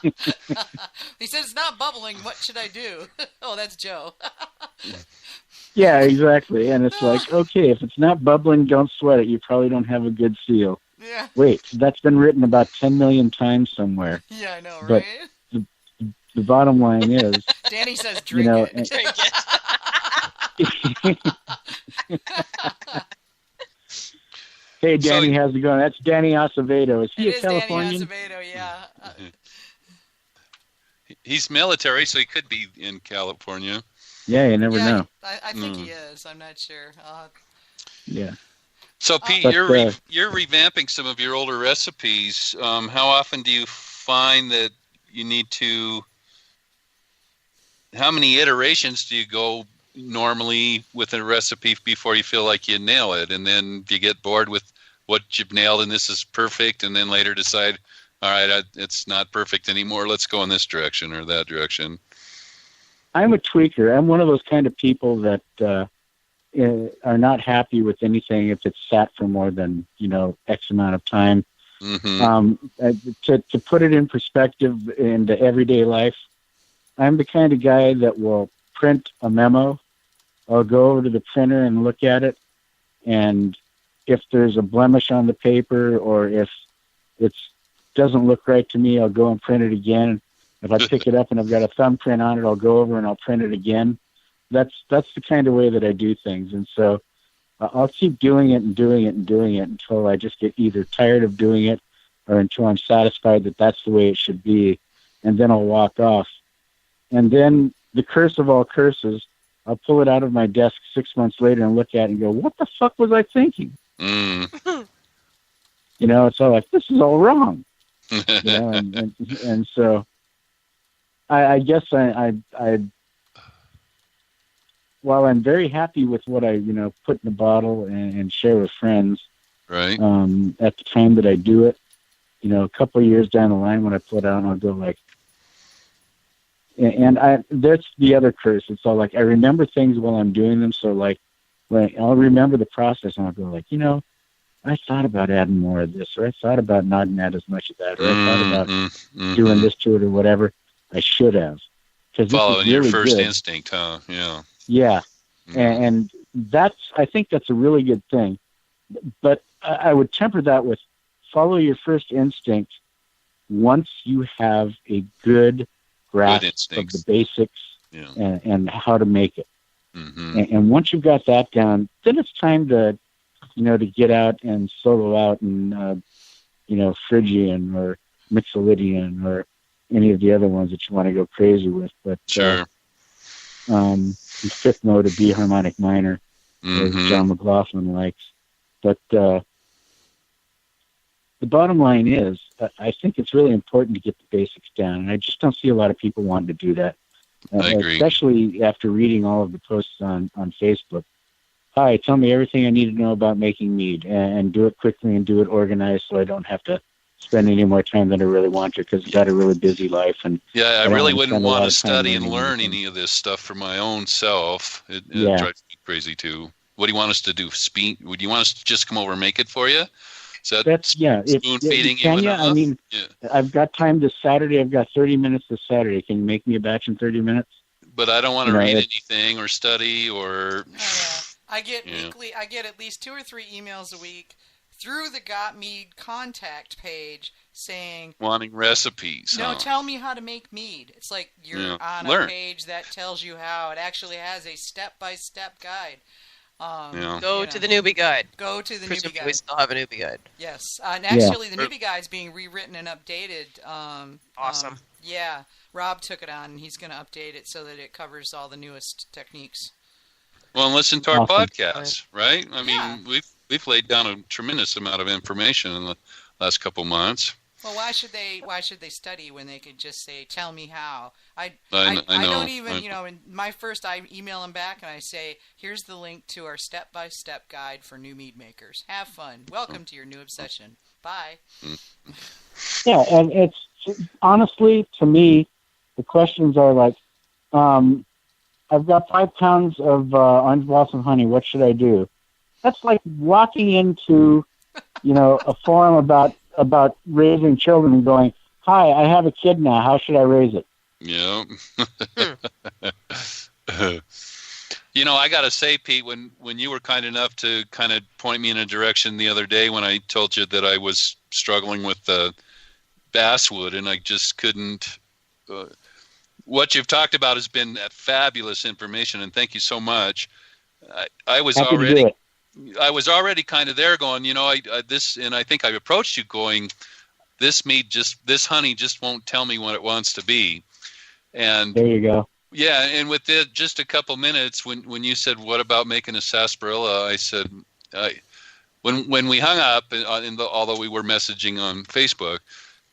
He said it's not bubbling. What should I do? Oh, that's Joe. Yeah, exactly. And it's like, okay, if it's not bubbling, don't sweat it. You probably don't have a good seal. Yeah. Wait, that's been written about 10 million times somewhere. Yeah, I know, But right? the bottom line is, Danny says drink it. Drink it. Hey, Danny, how's it going? That's Danny Acevedo. Is he It a is Californian? Danny Acevedo, yeah. He's military, so he could be in California. Yeah, you never know. I think he is. I'm not sure. Yeah. So, Pete, But, you're revamping some of your older recipes. How often do you find that you need to? How many iterations do you go normally with a recipe before you feel like you nail it, and then do you get bored with what you've nailed and this is perfect, and then later decide, all right, it's not perfect anymore. Let's go in this direction or that direction. I'm a tweaker. I'm one of those kind of people that are not happy with anything if it's sat for more than, X amount of time. Mm-hmm. To put it in perspective into everyday life, I'm the kind of guy that will print a memo. I'll go over to the printer and look at it, and if there's a blemish on the paper or if it doesn't look right to me, I'll go and print it again. If I pick it up and I've got a thumbprint on it, I'll go over and I'll print it again. That's the kind of way that I do things. And so I'll keep doing it and doing it and doing it until I just get either tired of doing it or until I'm satisfied that that's the way it should be. And then I'll walk off. And then the curse of all curses, I'll pull it out of my desk 6 months later and look at it and go, what the fuck was I thinking? Mm. It's all like, this is all wrong. And so I guess I while I'm very happy with what I, put in the bottle and share with friends, right? At the time that I do it, a couple of years down the line when I pull it out, I'll go like, and that's the other curse. It's all like, I remember things while I'm doing them. So like, when I'll remember the process and I'll go like, I thought about adding more of this, or I thought about not add as much of that, or I thought about doing this to it or whatever. I should have. Following your really first good. instinct, huh? Yeah. Yeah. Mm-hmm. And I think that's a really good thing. But I would temper that with follow your first instinct once you have a good grasp of the basics and how to make it. Mm-hmm. And once you've got that down, then it's time to, to get out and solo out and, Phrygian or Mixolydian or any of the other ones that you want to go crazy with. But sure. The fifth mode of B harmonic minor, as John McLaughlin likes. But the bottom line is, I think it's really important to get the basics down, and I just don't see a lot of people wanting to do that. I agree. Especially after reading all of the posts on Facebook. Hi, tell me everything I need to know about making mead, and do it quickly and do it organized so I don't have to spend any more time than I really want to because I've got a really busy life. And I really wouldn't want to study and learn any of this stuff for my own self. It drives me crazy too. What do you want us to do? Would you want us to just come over and make it for you? That's spoon feeding you? I mean, I've got time this Saturday. I've got 30 minutes this Saturday. Can you make me a batch in 30 minutes? But I don't want to read anything or study or... I get weekly. I get at least 2 or 3 emails a week through the Got Mead contact page saying... wanting recipes. No, tell me how to make mead. It's like you're on a page that tells you how. It actually has a step-by-step guide. Go to the newbie guide. Go to the newbie guide. We still have a newbie guide. Yes. And actually, the newbie guide's being rewritten and updated. Awesome. Rob took it on, and he's going to update it so that it covers all the newest techniques. Well, and listen to our podcast, right? I mean, we've laid down a tremendous amount of information in the last couple months. Well, why should they study when they could just say, "Tell me how"? I don't even, in my first, I email them back and I say, "Here's the link to our step-by-step guide for new mead makers. Have fun. Welcome to your new obsession. Bye." Yeah, and it's honestly, to me, the questions are like, I've got 5 pounds of orange blossom honey. What should I do? That's like walking into, a forum about raising children and going, hi, I have a kid now. How should I raise it? Yeah. I got to say, Pete, when you were kind enough to kind of point me in a direction the other day when I told you that I was struggling with basswood and I just couldn't. What you've talked about has been fabulous information, and thank you so much. I was already kind of there going, this, and I think I approached you going, this honey just won't tell me what it wants to be. And there you go. Yeah, and with just a couple minutes, when you said, what about making a sarsaparilla, I said, when we hung up, although we were messaging on Facebook,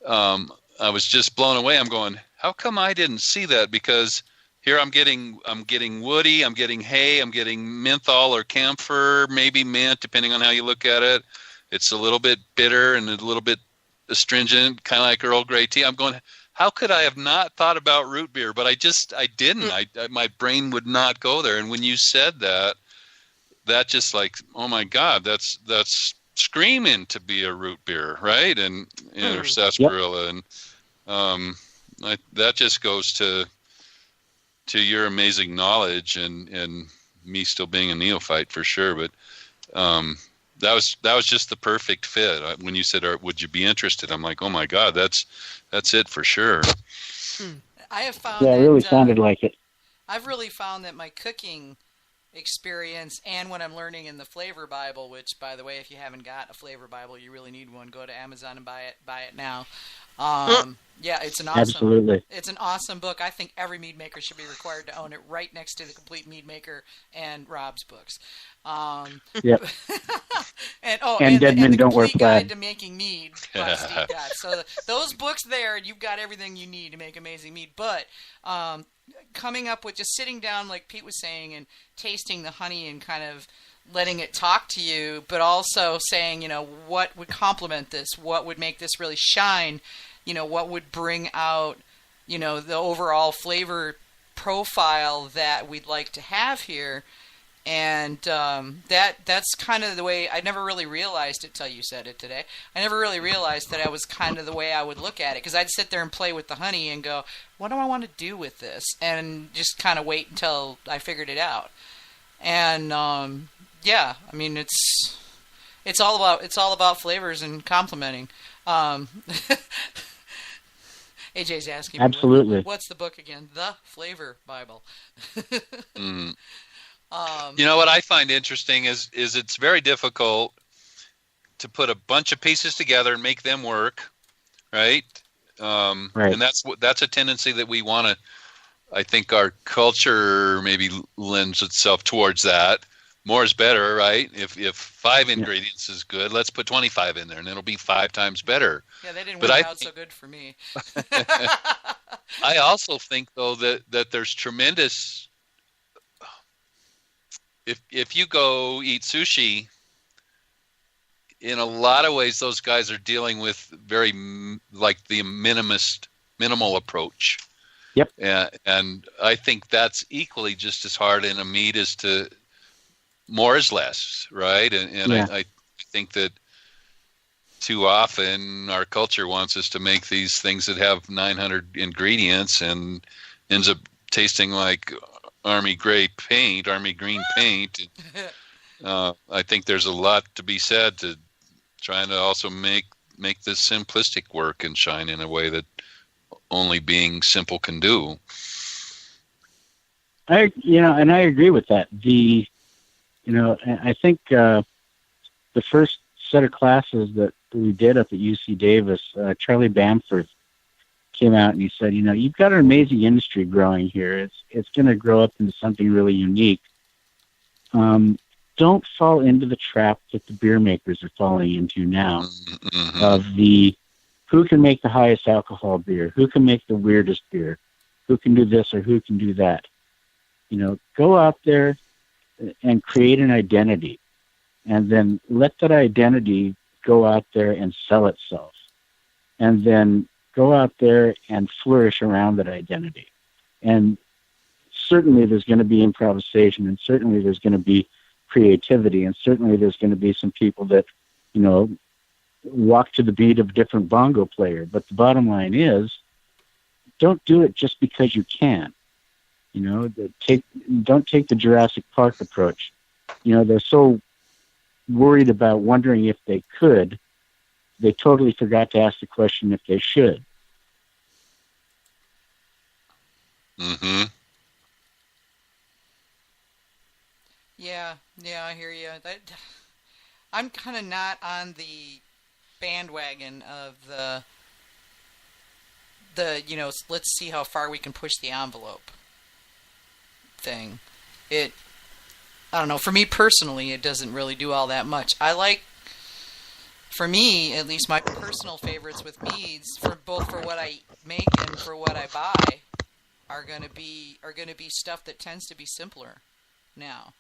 I was just blown away. I'm going, how come I didn't see that? Because here I'm getting woody, I'm getting hay, I'm getting menthol or camphor, maybe mint, depending on how you look at it. It's a little bit bitter and a little bit astringent, kind of like Earl Grey tea. I'm going, how could I have not thought about root beer? But I didn't. My brain would not go there. And when you said that just like, oh my God, that's screaming to be a root beer, right? And or sarsaparilla, yep. And that just goes to your amazing knowledge and me still being a neophyte for sure. But that was just the perfect fit. When you said, would you be interested? I'm like, oh my God, that's it for sure. I have found it really sounded like it. I've really found that my cooking experience and what I'm learning in the Flavor Bible, which, by the way, if you haven't got a Flavor Bible, you really need one. Go to Amazon and buy it now. Yeah, it's an awesome book. I think every mead maker should be required to own it, right next to the Complete Mead Maker and Rob's books. Yep. and Deadman Don't Wear Complete Plaid. Guide to Making Mead by Steve Gott. So those books there, you've got everything you need to make amazing mead. But coming up with just sitting down, like Pete was saying, and tasting the honey and kind of letting it talk to you, but also saying, what would complement this? What would make this really shine? What would bring out, the overall flavor profile that we'd like to have here. And that's kind of the way. I never really realized it till you said it today. I never really realized that was kind of the way I would look at it, because I'd sit there and play with the honey and go, what do I want to do with this? And just kind of wait until I figured it out. And yeah, I mean, it's all about flavors and complementing. AJ's asking me, absolutely, what's the book again? The Flavor Bible. What I find interesting is it's very difficult to put a bunch of pieces together and make them work, right? Right. And that's a tendency that we want to. I think our culture maybe lends itself towards that. More is better, right? If 5 ingredients is good, let's put 25 in there, and it'll be 5 times better. Yeah, they didn't work out so good for me. I also think, though, that there's tremendous. If you go eat sushi, in a lot of ways, those guys are dealing with very like the minimal approach. Yep. And I think that's equally just as hard in a meat as to more is less, right? And yeah. I think that too often our culture wants us to make these things that have 900 ingredients and ends up tasting like army green paint. I think there's a lot to be said to trying to also make this simplistic work and shine in a way that only being simple can do. And I agree with that. I think the first set of classes that we did up at UC Davis, Charlie Bamford came out and he said, you've got an amazing industry growing here. It's going to grow up into something really unique. Don't fall into the trap that the beer makers are falling into now, mm-hmm. of who can make the highest alcohol beer, who can make the weirdest beer, who can do this or who can do that. Go out there and create an identity, and then let that identity go out there and sell itself, and then go out there and flourish around that identity. And certainly there's going to be improvisation, and certainly there's going to be creativity, and certainly there's going to be some people that, walk to the beat of a different bongo player. But the bottom line is, don't do it just because you can. Don't take the Jurassic Park approach. They're so worried about wondering if they could, they totally forgot to ask the question if they should. Mm-hmm. Yeah, I hear you. I'm kind of not on the bandwagon of the let's see how far we can push the envelope thing. I don't know, for me personally, it doesn't really do all that much. For me, at least, my personal favorites with meads, for what I make and for what I buy, are going to be stuff that tends to be simpler now.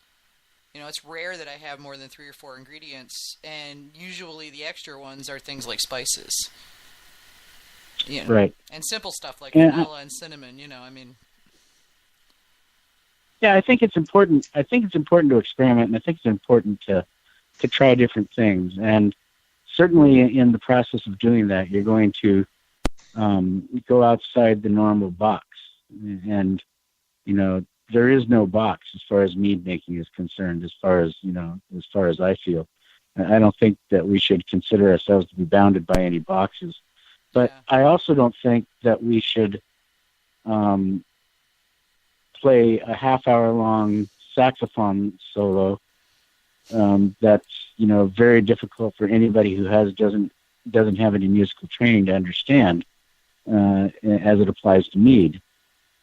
It's rare that I have more than 3 or 4 ingredients, and usually the extra ones are things like spices. Right. And simple stuff like vanilla and cinnamon, Yeah, I think it's important. I think it's important to experiment, and I think it's important to try different things. And certainly in the process of doing that, you're going to go outside the normal box. And, there is no box as far as mead making is concerned, as far as I feel. I don't think that we should consider ourselves to be bounded by any boxes. But yeah. I also don't think that we should play a half-hour-long saxophone solo that's very difficult for anybody who doesn't have any musical training to understand as it applies to mead.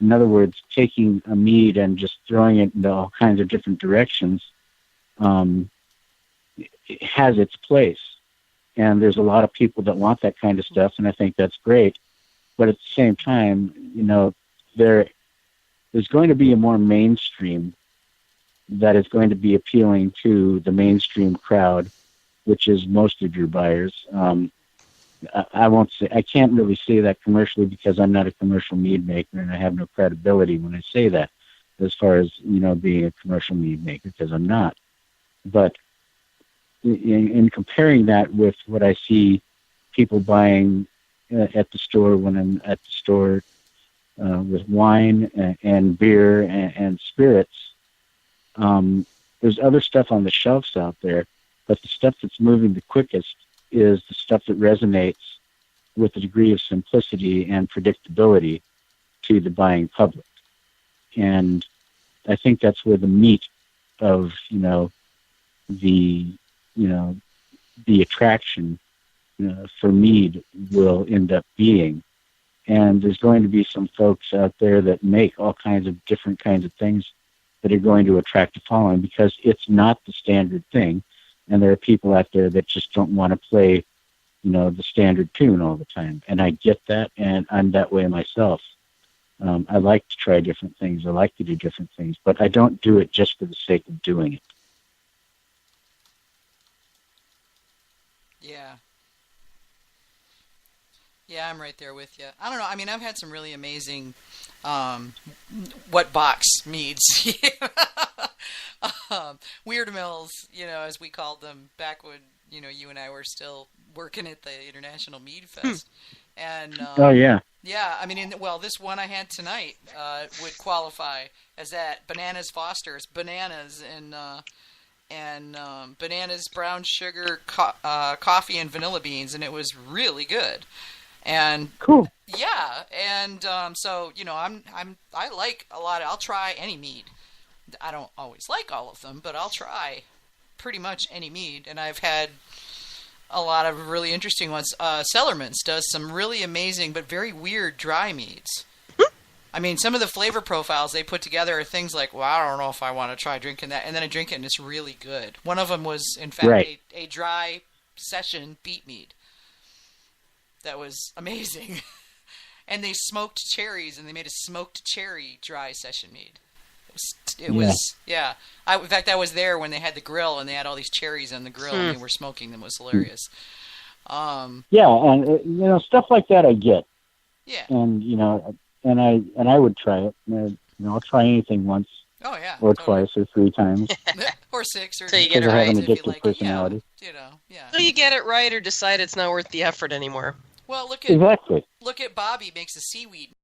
In other words, taking a mead and just throwing it into all kinds of different directions it has its place. And there's a lot of people that want that kind of stuff, and I think that's great. But at the same time, there's going to be a more mainstream that is going to be appealing to the mainstream crowd, which is most of your buyers. I can't really say that commercially because I'm not a commercial mead maker, and I have no credibility when I say that, as far as being a commercial mead maker, because I'm not. But in comparing that with what I see people buying at the store when I'm at the store with wine and beer and spirits, there's other stuff on the shelves out there, but the stuff that's moving the quickest is the stuff that resonates with a degree of simplicity and predictability to the buying public. And I think that's where the meat of, the attraction for mead will end up being. And there's going to be some folks out there that make all kinds of different kinds of things that are going to attract a following because it's not the standard thing. And there are people out there that just don't want to play, the standard tune all the time. And I get that, and I'm that way myself. I like to try different things. I like to do different things, but I don't do it just for the sake of doing it. Yeah. Yeah, I'm right there with you. I don't know. I mean, I've had some really amazing what box meads. Weird mills, as we called them back when, you and I were still working at the International Mead Fest. And oh, yeah. Yeah, I mean, this one I had tonight would qualify as that. Bananas Foster's, bananas and bananas, brown sugar, coffee, and vanilla beans, and it was really good. And cool. Yeah, and so I like a lot. I'll try any mead. I don't always like all of them, but I'll try pretty much any mead. And I've had a lot of really interesting ones. Cellarman's does some really amazing but very weird dry meads. I mean, some of the flavor profiles they put together are things like, well, I don't know if I want to try drinking that. And then I drink it, and it's really good. One of them was, in fact, a dry session beet mead. That was amazing. And they smoked cherries, and they made a smoked cherry dry session mead. It was yeah. In fact, I was there when they had the grill, and they had all these cherries on the grill, and they were smoking them. It was hilarious. Yeah, and stuff like that I get. Yeah. And and I would try it. I'll try anything once. Oh yeah. Or twice or 3 times. Or 6, or so you get it right. Have an addictive personality. Yeah. So you get it right, or decide it's not worth the effort anymore. Well, look at exactly. Look at Bobby makes a seaweed